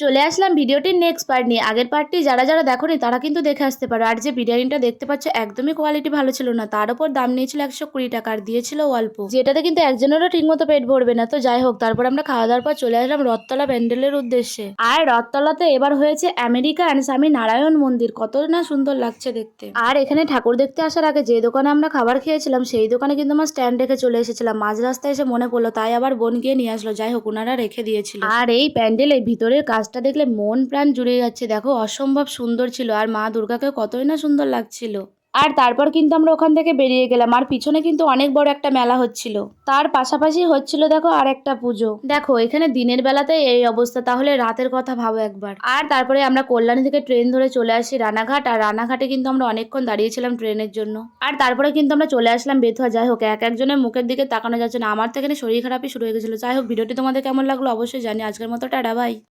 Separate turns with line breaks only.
চলে আসলাম ভিডিওটির next part নিয়ে। আগের পার্টটি যারা যারা দেখোনি তারা কিন্তু দেখে আসতে পারো। আর যে বিরিয়ানিটা দেখতে পাচ্ছ একদমই কোয়ালিটি ভালো ছিল না, তার উপর দাম নিয়েছিল 120 টাকা আর দিয়েছিল অল্প, যেটাতে কিন্তু একজনেরও ঠিকমতো পেট ভরবে না। তো যাই হোক, তারপর আমরা খাওয়া দাওয়ার পর চলে আসলাম রথতলা প্যান্ডেলের উদ্দেশ্যে। আর রথতলাতে এবার হয়েছে আমেরিকা অ্যান্ড স্বামী নারায়ণ মন্দির, কত না সুন্দর লাগছে দেখতে। আর এখানে ঠাকুর দেখতে আসার আগে যে দোকানে আমরা খাবার খেয়েছিলাম সেই দোকানে কিন্তু আমার স্ট্যান্ড রেখে চলে এসেছিলাম, মাঝ রাস্তায় এসে মনে পড়লো, তাই আবার বোন গিয়ে নিয়ে আসলো। যাই হোক, ওনারা রেখে দিয়েছিল। আর এই প্যান্ডেলের ভিতরের কাজটা দেখলে মন প্রাণ জুড়ে যাচ্ছে, দেখো অসম্ভব সুন্দর ছিল। আর মা দুর্গাকে কতই না সুন্দর লাগছিল। আর তারপর কিন্তু আমরা ওখান থেকে বেরিয়ে গেলাম। আর পিছনে কিন্তু অনেক বড় একটা মেলা হচ্ছিল, তার পাশাপাশি হচ্ছিল দেখো আর একটা পুজো। দেখো এখানে দিনের বেলাতে এই অবস্থা, তাহলে রাতের কথা ভাবো একবার। আর তারপরে আমরা কল্যাণী থেকে ট্রেন ধরে চলে আসি রানাঘাট। আর রানাঘাটে কিন্তু আমরা অনেকক্ষণ দাঁড়িয়েছিলাম ট্রেনের জন্য। আর তারপরে কিন্তু আমরা চলে আসলাম বেথুয়া। যাই হোক, এক একজনের মুখের দিকে তাকানো যাচ্ছে না, আমার তো এখানে শরীর খারাপই শুরু হয়ে গেছিলো। যাই হোক, ভিডিওটি তোমাদের কেমন লাগলো অবশ্যই জানি। আজকের মতো টাটা, বাই।